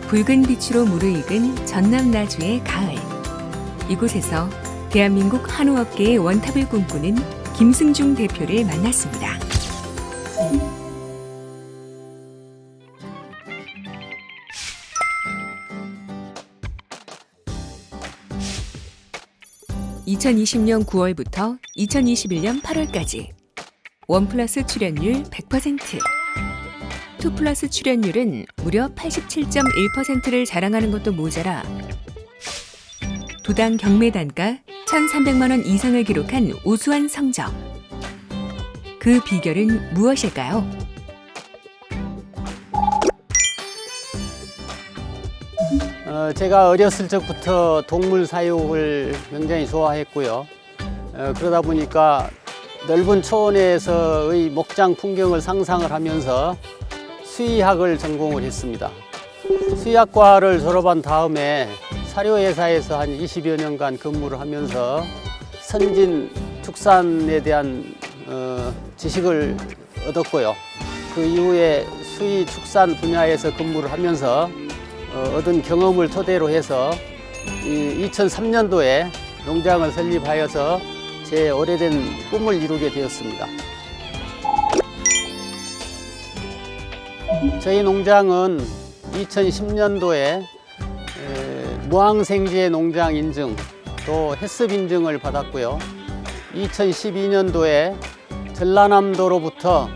붉은 빛으로 무르익은 전남 나주의 가을. 이곳에서 대한민국 한우업계의 원탑을 꿈꾸는 김승중 대표를 만났습니다. (2020년 9월부터 2021년 8월까지) 1+ 출연율 100%, 2+ 출연율은 무려 87.1%를 자랑하는 것도 모자라 두당 경매 단가 1,300만 원 이상을 기록한 우수한 성적. 그 비결은 무엇일까요? 제가 어렸을 적부터 동물 사육을 굉장히 좋아했고요. 그러다 보니까 넓은 초원에서의 목장 풍경을 상상을 하면서 수의학을 전공을 했습니다. 수의학과를 졸업한 다음에 사료회사에서 한 20여 년간 근무를 하면서 선진 축산에 대한 지식을 얻었고요. 그 이후에 수의 축산 분야에서 근무를 하면서 얻은 경험을 토대로 해서 2003년도에 농장을 설립하여서 제 오래된 꿈을 이루게 되었습니다. 저희 농장은 2010년도에 무항생제 농장 인증, 또 햇습 인증을 받았고요. 2012년도에 전라남도로부터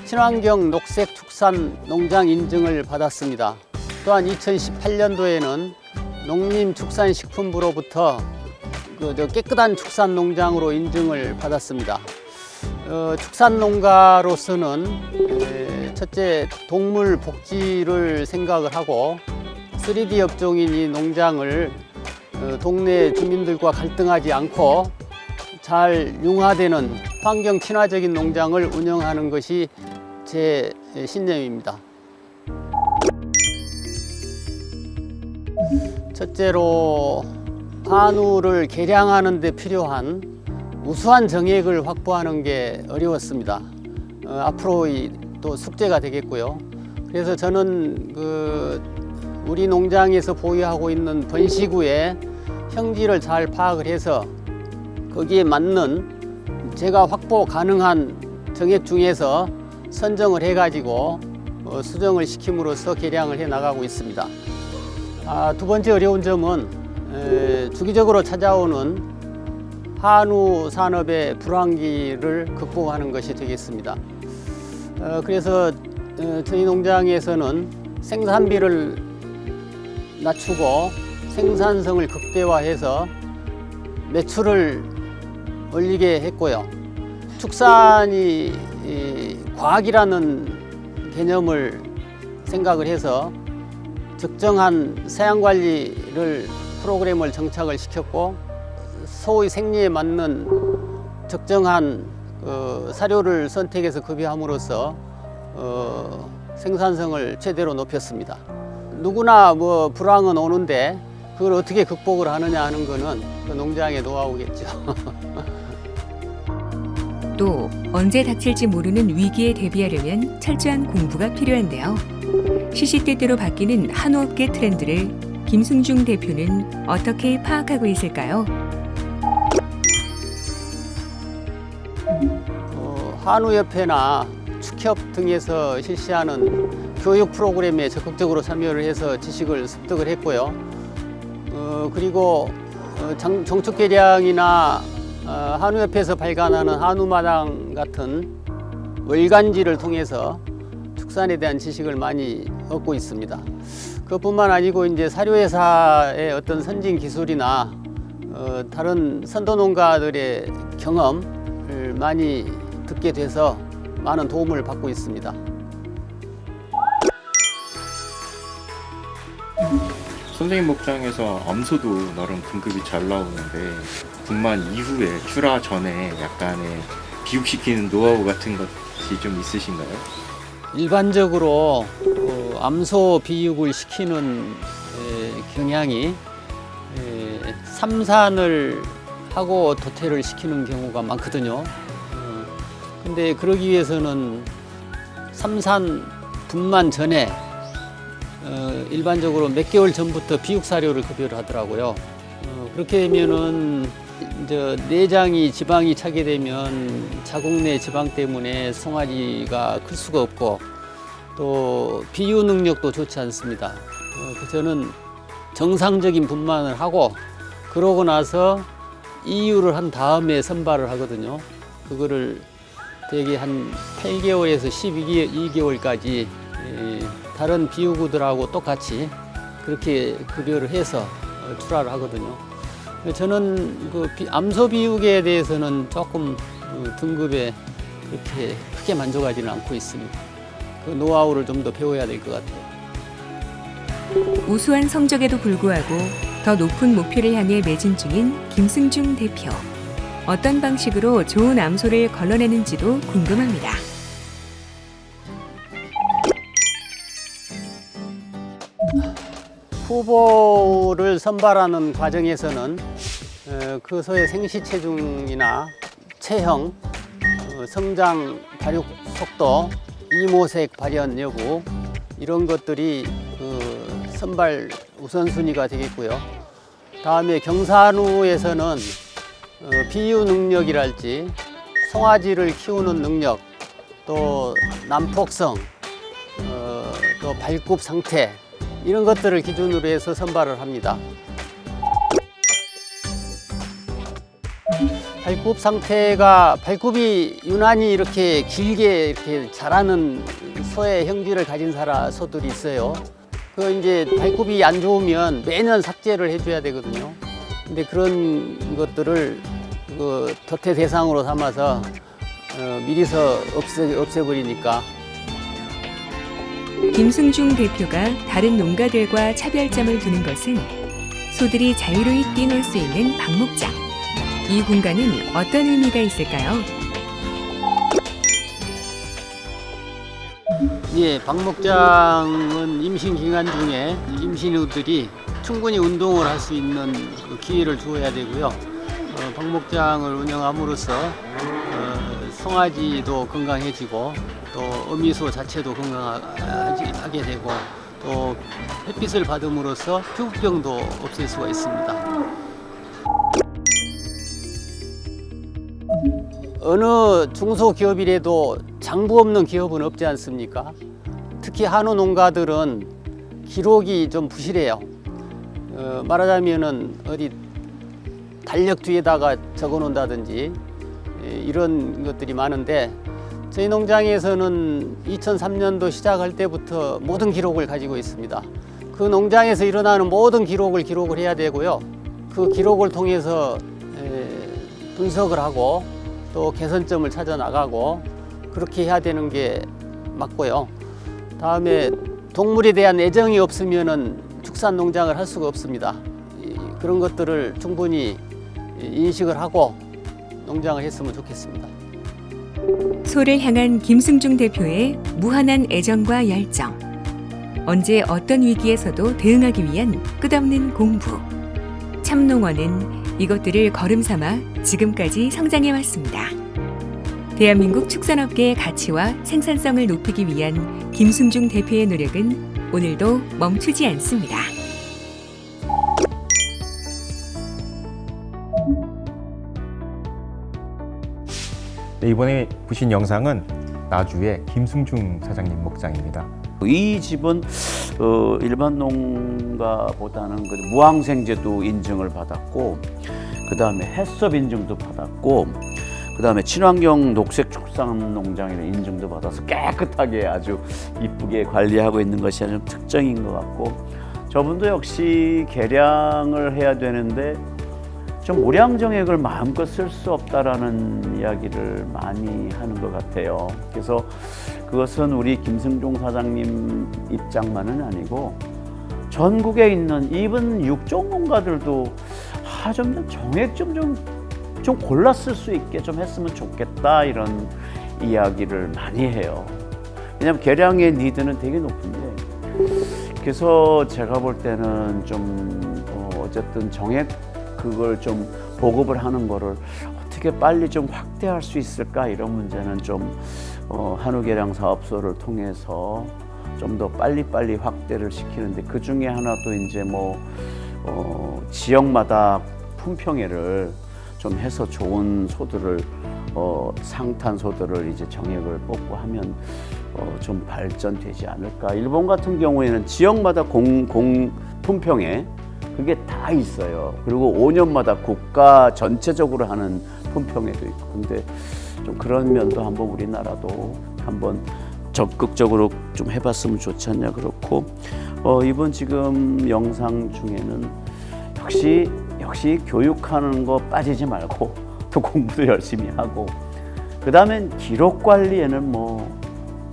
친환경 녹색 축산 농장 인증을 받았습니다. 또한 2018년도에는 농림축산식품부로부터 깨끗한 축산 농장으로 인증을 받았습니다. 축산 농가로서는 첫째, 동물 복지를 생각을 하고 3D 업종인 이 농장을 동네 주민들과 갈등하지 않고 잘 융화되는 환경 친화적인 농장을 운영하는 것이 제 신념입니다. 첫째로 한우를 개량하는 데 필요한 우수한 정액을 확보하는 게 어려웠습니다. 앞으로 또 숙제가 되겠고요. 그래서 저는 우리 농장에서 보유하고 있는 번식우의 형질을 잘 파악을 해서 거기에 맞는 제가 확보 가능한 정액 중에서 선정을 해가지고 수정을 시킴으로써 개량을 해 나가고 있습니다. 두 번째 어려운 점은 주기적으로 찾아오는 한우 산업의 불황기를 극복하는 것이 되겠습니다. 그래서 저희 농장에서는 생산비를 낮추고 생산성을 극대화해서 매출을 올리게 했고요. 축산이 과학이라는 개념을 생각을 해서 적정한 사양관리를 프로그램을 정착을 시켰고, 소의 생리에 맞는 적정한 사료를 선택해서 급여함으로써 생산성을 최대로 높였습니다. 누구나 불황은 오는데 그걸 어떻게 극복을 하느냐 하는 거는 그 농장의 노하우겠죠. 또 언제 닥칠지 모르는 위기에 대비하려면 철저한 공부가 필요한데요. 시시때때로 바뀌는 한우업계 트렌드를 김승중 대표는 어떻게 파악하고 있을까요? 한우협회나 축협 등에서 실시하는 교육 프로그램에 적극적으로 참여를 해서 지식을 습득을 했고요. 그리고 정축 개량이나 한우협회에서 발간하는 한우마당 같은 월간지를 통해서 축산에 대한 지식을 많이 얻고 있습니다. 그것뿐만 아니고 이제 사료회사의 어떤 선진 기술이나 다른 선도 농가들의 경험을 많이 듣게 돼서 많은 도움을 받고 있습니다. 선생님 목장에서 암소도 나름 등급이 잘 나오는데 분만 이후에 출하 전에 약간의 비육시키는 노하우 같은 것이 좀 있으신가요? 일반적으로 암소 비육을 시키는 경향이 삼산을 하고 도태를 시키는 경우가 많거든요. 근데 그러기 위해서는 삼산 분만 전에 일반적으로 몇 개월 전부터 비육 사료를 급여를 하더라고요. 그렇게 되면은 이제 내장이 지방이 차게 되면 자궁 내 지방 때문에 송아지가 클 수가 없고 또 비유 능력도 좋지 않습니다. 그래서 저는 정상적인 분만을 하고 그러고 나서 이유를 한 다음에 선발을 하거든요. 그거를 대개 한 8개월에서 12개월까지 다른 비유구들하고 똑같이 그렇게 급여를 해서 출하를 하거든요. 저는 그 암소 비육에 대해서는 조금 등급에 그렇게 크게 만족하지는 않고 있습니다. 그 노하우를 좀 더 배워야 될 것 같아요. 우수한 성적에도 불구하고 더 높은 목표를 향해 매진 중인 김승중 대표. 어떤 방식으로 좋은 암소를 걸러내는지도 궁금합니다. 후보를 선발하는 과정에서는 그 소의 생시 체중이나 체형, 성장 발육 속도, 이모색 발현 여부 이런 것들이 선발 우선순위가 되겠고요. 다음에 경산후에서는 비유 능력이랄지 송아지를 키우는 능력, 또 난폭성, 또 발굽 상태 이런 것들을 기준으로 해서 선발을 합니다. 발굽 상태가 발굽이 유난히 이렇게 길게 이렇게 자라는 소의 형질을 가진 소들이 있어요. 그 이제 발굽이 안 좋으면 매년 삭제를 해줘야 되거든요. 근데 그런 것들을 그 도태 대상으로 삼아서 미리서 없애버리니까. 김승중 대표가 다른 농가들과 차별점을 두는 것은 소들이 자유로이 뛰놀 수 있는 방목장. 이 공간은 어떤 의미가 있을까요? 예, 방목장은 임신 기간 중에 임신우들이 충분히 운동을 할 수 있는 기회를 주어야 되고요. 방목장을 운영함으로써 송아지도 건강해지고 또 어미소 자체도 건강하게 되고 또 햇빛을 받음으로써 피부병도 없앨 수가 있습니다. 어느 중소기업이라도 장부 없는 기업은 없지 않습니까? 특히 한우 농가들은 기록이 좀 부실해요. 말하자면은 어디 달력 뒤에다가 적어 놓는다든지 이런 것들이 많은데 저희 농장에서는 2003년도 시작할 때부터 모든 기록을 가지고 있습니다. 그 농장에서 일어나는 모든 기록을 해야 되고요. 그 기록을 통해서 분석을 하고 또 개선점을 찾아 나가고 그렇게 해야 되는 게 맞고요. 다음에 동물에 대한 애정이 없으면은 축산 농장을 할 수가 없습니다. 그런 것들을 충분히 인식을 하고 농장을 했으면 좋겠습니다. 소를 향한 김승중 대표의 무한한 애정과 열정. 언제 어떤 위기에서도 대응하기 위한 끝없는 공부. 참농원은 이것들을 걸음삼아 지금까지 성장해 왔습니다. 대한민국 축산업계의 가치와 생산성을 높이기 위한 김승중 대표의 노력은 오늘도 멈추지 않습니다. 네, 이번에 보신 영상은 나주의 김승중 사장님 목장입니다. 이 집은 일반 농가보다는 무항생제도 인증을 받았고, 그 다음에 해썹 인증도 받았고, 그 다음에 친환경 녹색 축산 농장이라는 인증도 받아서 깨끗하게 아주 이쁘게 관리하고 있는 것이 아주 특징인 것 같고, 저분도 역시 개량을 해야 되는데 좀 모량 정액을 마음껏 쓸 수 없다라는 이야기를 많이 하는 것 같아요. 그래서 그것은 우리 김승중 사장님 입장만은 아니고 전국에 있는 이분 육종 농가들도 좀 정액 좀 골라 쓸 수 있게 좀 했으면 좋겠다 이런 이야기를 많이 해요. 왜냐하면 개량의 니드는 되게 높은데 그래서 제가 볼 때는 좀 어쨌든 정액 그걸 좀 보급을 하는 거를 어떻게 빨리 좀 확대할 수 있을까 이런 문제는 좀 한우계량 사업소를 통해서 좀 더 빨리빨리 확대를 시키는데 그 중에 하나도 이제 지역마다 품평회를 좀 해서 좋은 소들을 상탄 소들을 이제 정액을 뽑고 하면 좀 발전되지 않을까. 일본 같은 경우에는 지역마다 공 품평회 그게 다 있어요. 그리고 5년마다 국가 전체적으로 하는 품평회도 있고. 근데 좀 그런 면도 한번 우리나라도 한번 적극적으로 좀 해봤으면 좋지 않냐. 그렇고 이번 지금 영상 중에는 역시 교육하는 거 빠지지 말고 또 공부도 열심히 하고 그다음엔 기록 관리에는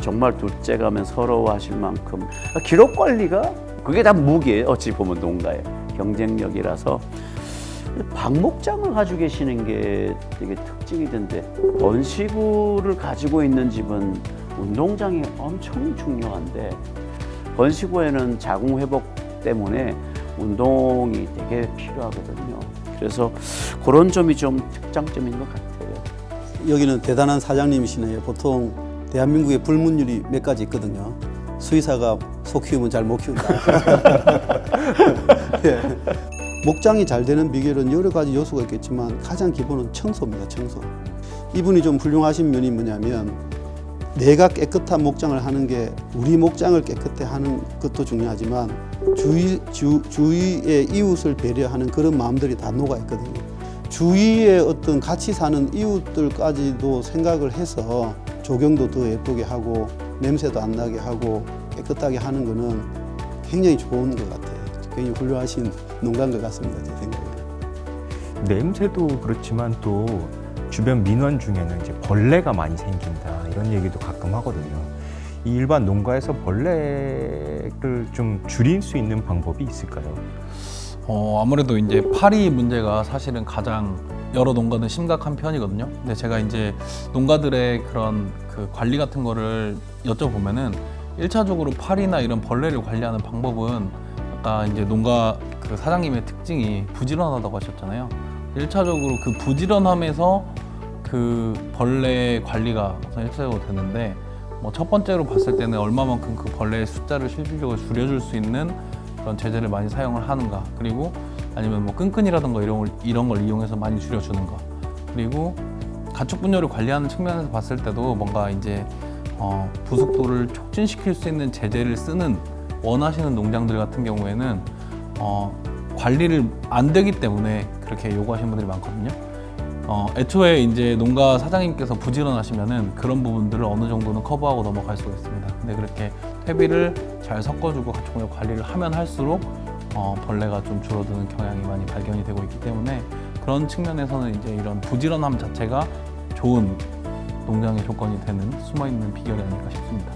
정말 둘째 가면 서러워하실 만큼 기록 관리가 그게 다 무기예요. 어찌 보면 농가의 경쟁력이라서 방목장을 가지고 계시는 게 되게 특징이던데 번시구를 가지고 있는 집은 운동장이 엄청 중요한데 번시구에는 자궁 회복 때문에 운동이 되게 필요하거든요. 그래서 그런 점이 좀 특장점인 것 같아요. 여기는 대단한 사장님이시네요. 보통 대한민국에 불문율이 몇 가지 있거든요. 수의사가 소 키우면 잘 못 키운다. 예. 목장이 잘 되는 비결은 여러 가지 요소가 있겠지만 가장 기본은 청소입니다. 청소. 이분이 좀 훌륭하신 면이 뭐냐면 내가 깨끗한 목장을 하는 게 우리 목장을 깨끗해 하는 것도 중요하지만 주위의 이웃을 배려하는 그런 마음들이 다 녹아 있거든요. 주위에 어떤 같이 사는 이웃들까지도 생각을 해서 조경도 더 예쁘게 하고 냄새도 안 나게 하고 깨끗하게 하는 거는 굉장히 좋은 것 같아요. 굉장히 훌륭하신 농가인 것 같습니다. 제 생각에. 냄새도 그렇지만 또 주변 민원 중에는 이제 벌레가 많이 생긴다 이런 얘기도 가끔 하거든요. 이 일반 농가에서 벌레를 좀 줄일 수 있는 방법이 있을까요? 아무래도 이제 파리 문제가 사실은 가장 여러 농가는 심각한 편이거든요. 근데 제가 이제 농가들의 그런 그 관리 같은 거를 여쭤보면은 1차적으로 파리나 이런 벌레를 관리하는 방법은 아까 이제 농가 그 사장님의 특징이 부지런하다고 하셨잖아요. 1차적으로 그 부지런함에서 그 벌레 관리가 우선 1차적으로 되는데 첫 번째로 봤을 때는 얼마만큼 그 벌레의 숫자를 실질적으로 줄여줄 수 있는 그런 제재를 많이 사용을 하는가, 그리고 아니면 끈끈이라든가 이런 걸 이용해서 많이 줄여주는가, 그리고 가축 분열을 관리하는 측면에서 봤을 때도 뭔가 이제 부속도를 촉진시킬 수 있는 제재를 쓰는 원하시는 농장들 같은 경우에는 관리를 안 되기 때문에 그렇게 요구하시는 분들이 많거든요. 애초에 이제 농가 사장님께서 부지런하시면은 그런 부분들을 어느 정도는 커버하고 넘어갈 수가 있습니다. 근데 그렇게 퇴비를 잘 섞어주고 가축분열 관리를 하면 할수록 벌레가 좀 줄어드는 경향이 많이 발견이 되고 있기 때문에 그런 측면에서는 이제 이런 부지런함 자체가 좋은 농장의 조건이 되는 숨어있는 비결이 아닐까 싶습니다.